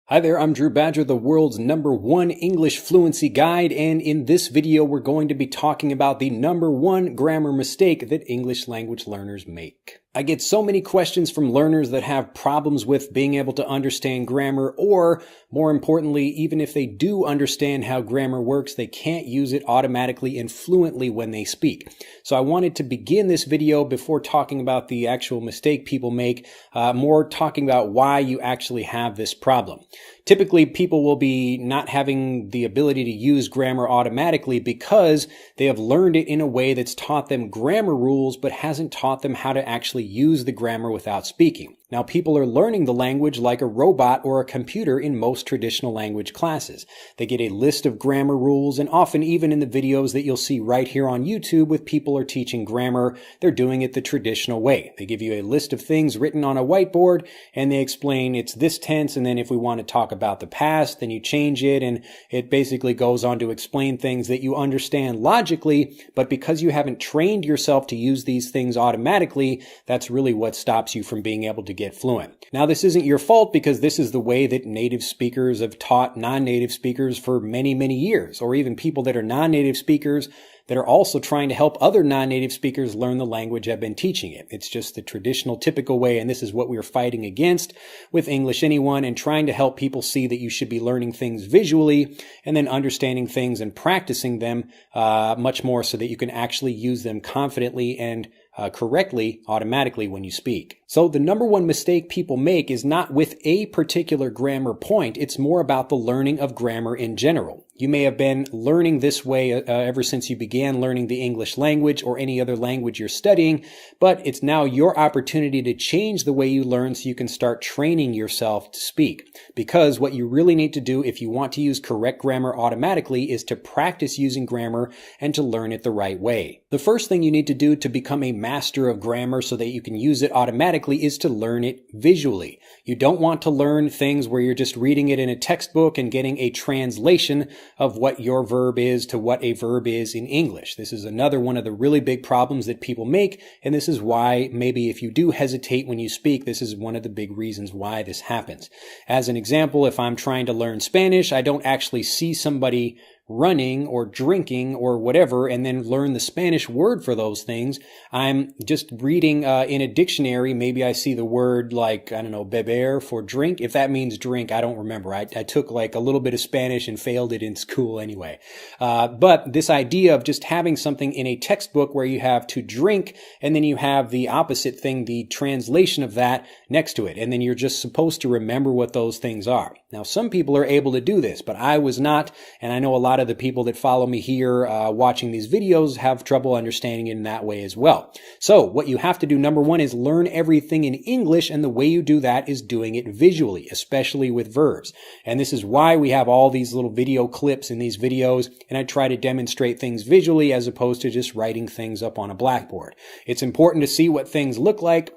Hi there, I'm Drew Badger, the world's #1 English fluency guide, and in this video we're going to be talking about the #1 grammar mistake that English language learners make. I get so many questions from learners that have problems with being able to understand grammar, or more importantly, even if they do understand how grammar works, they can't use it automatically and fluently when they speak. So I wanted to begin this video before talking about the actual mistake people make, more talking about why you actually have this problem. Typically, people will be not having the ability to use grammar automatically because they have learned it in a way that's taught them grammar rules but hasn't taught them how to actually use the grammar without speaking. Now, people are learning the language like a robot or a computer in most traditional language classes. They get a list of grammar rules, and often even in the videos that you'll see right here on YouTube with people are teaching grammar, they're doing it the traditional way. They give you a list of things written on a whiteboard, and they explain it's this tense, and then if we want to talk about the past, then you change it, and it basically goes on to explain things that you understand logically, but because you haven't trained yourself to use these things automatically, that's really what stops you from being able to get fluent. Now, this isn't your fault because this is the way that native speakers have taught non-native speakers for many, many years, or even people that are non-native speakers that are also trying to help other non-native speakers learn the language have been teaching it. It's just the traditional, typical way, and this is what we're fighting against with English Anyone and trying to help people see that you should be learning things visually and then understanding things and practicing them much more so that you can actually use them confidently and correctly automatically when you speak. So the #1 mistake people make is not with a particular grammar point. It's more about the learning of grammar in general. You may have been learning this way ever since you began learning the English language or any other language you're studying, but it's now your opportunity to change the way you learn so you can start training yourself to speak. Because what you really need to do if you want to use correct grammar automatically is to practice using grammar and to learn it the right way. The first thing you need to do to become a master of grammar so that you can use it automatically is to learn it visually. You don't want to learn things where you're just reading it in a textbook and getting a translation of what your verb is to what a verb is in English. This is another one of the really big problems that people make, and this is why maybe if you do hesitate when you speak, this is one of the big reasons why this happens. As an example, if I'm trying to learn Spanish, I don't actually see somebody running or drinking or whatever and then learn the Spanish word for those things. I'm just reading in a dictionary. Maybe I see the word like, I don't know, beber for drink. If that means drink, I don't remember. I took like a little bit of Spanish and failed it in school anyway. But this idea of just having something in a textbook where you have to drink and then you have the opposite thing, the translation of that next to it. And then you're just supposed to remember what those things are. Now, some people are able to do this, but I was not, and I know a lot of the people that follow me here watching these videos have trouble understanding it in that way as well. So what you have to do, #1, is learn everything in English, and the way you do that is doing it visually, especially with verbs. And this is why we have all these little video clips in these videos, and I try to demonstrate things visually as opposed to just writing things up on a blackboard. It's important to see what things look like,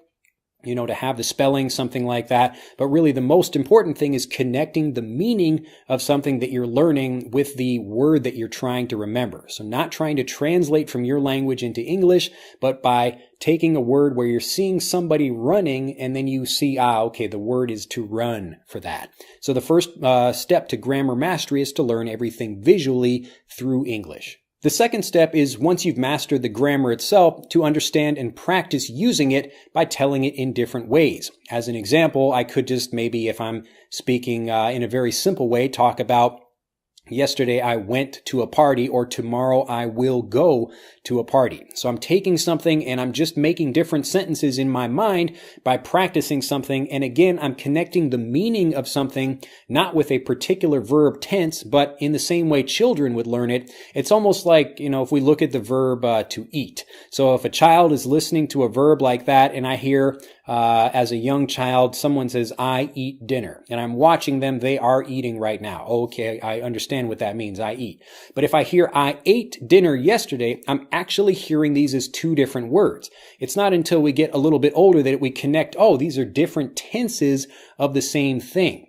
you know, to have the spelling, something like that. But really the most important thing is connecting the meaning of something that you're learning with the word that you're trying to remember. So not trying to translate from your language into English, but by taking a word where you're seeing somebody running and then you see, okay, the word is to run for that. So the first step to grammar mastery is to learn everything visually through English. The second step is, once you've mastered the grammar itself, to understand and practice using it by telling it in different ways. As an example, I could just maybe, if I'm speaking in a very simple way, talk about yesterday I went to a party, or tomorrow I will go to a party. So I'm taking something and I'm just making different sentences in my mind by practicing something. And again, I'm connecting the meaning of something, not with a particular verb tense, but in the same way children would learn it. It's almost like, you know, if we look at the verb to eat. So if a child is listening to a verb like that and I hear as a young child, someone says, I eat dinner, and I'm watching them, they are eating right now. Okay, I understand what that means, I eat. But if I hear I ate dinner yesterday, I'm actually hearing these as two different words. It's not until we get a little bit older that we connect, these are different tenses of the same thing.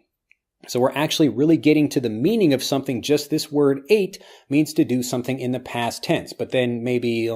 So we're actually really getting to the meaning of something. Just this word ate means to do something in the past tense. But then maybe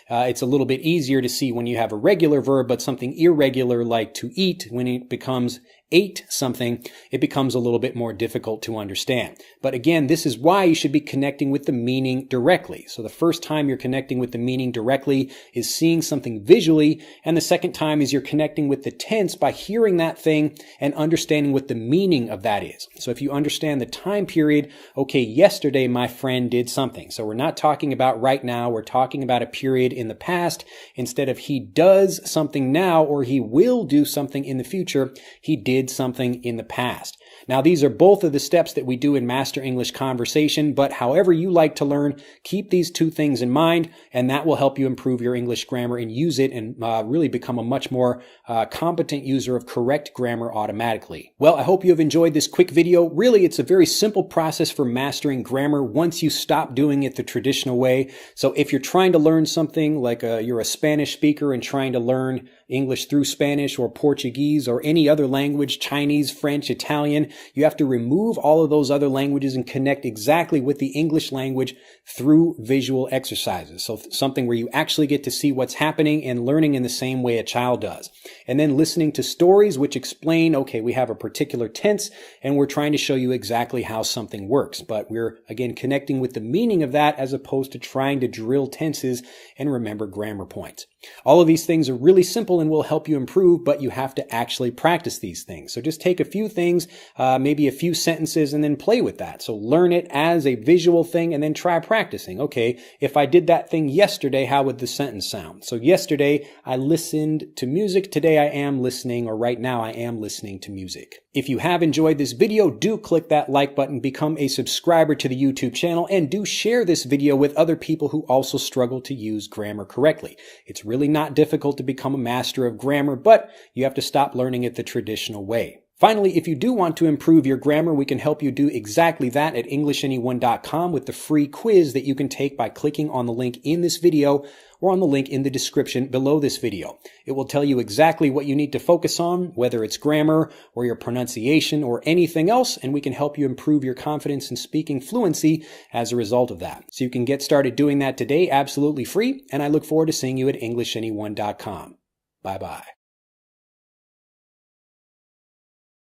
it's a little bit easier to see when you have a regular verb, but something irregular like to eat, when it becomes ate something, it becomes a little bit more difficult to understand. But again, this is why you should be connecting with the meaning directly. So the first time you're connecting with the meaning directly is seeing something visually, and the second time is you're connecting with the tense by hearing that thing and understanding what the meaning of that is. So if you understand the time period, okay, yesterday my friend did something. So we're not talking about right now, we're talking about a period in the past. Instead of he does something now or he will do something in the future, he did something in the past. Now, these are both of the steps that we do in Master English Conversation, but however you like to learn, keep these two things in mind, and that will help you improve your English grammar and use it and really become a much more competent user of correct grammar automatically. Well, I hope you have enjoyed this quick video. Really, it's a very simple process for mastering grammar once you stop doing it the traditional way. So if you're trying to learn something like you're a Spanish speaker and trying to learn English through Spanish or Portuguese or any other language, Chinese, French, Italian, you have to remove all of those other languages and connect exactly with the English language through visual exercises. So something where you actually get to see what's happening and learning in the same way a child does. And then listening to stories which explain, okay, we have a particular tense and we're trying to show you exactly how something works. But we're, again, connecting with the meaning of that as opposed to trying to drill tenses and remember grammar points. All of these things are really simple and will help you improve, but you have to actually practice these things. So just take a few things, maybe a few sentences, and then play with that. So learn it as a visual thing and then try practicing. Okay, if I did that thing yesterday, how would the sentence sound? So yesterday I listened to music. Today I am listening, or right now I am listening to music. If you have enjoyed this video, do click that like button, become a subscriber to the YouTube channel, and do share this video with other people who also struggle to use grammar correctly. It's really not difficult to become a master of grammar, but you have to stop learning it the traditional way. Finally, if you do want to improve your grammar, we can help you do exactly that at EnglishAnyone.com with the free quiz that you can take by clicking on the link in this video or on the link in the description below this video. It will tell you exactly what you need to focus on, whether it's grammar or your pronunciation or anything else, and we can help you improve your confidence in speaking fluency as a result of that. So you can get started doing that today absolutely free, and I look forward to seeing you at EnglishAnyone.com. Bye-bye.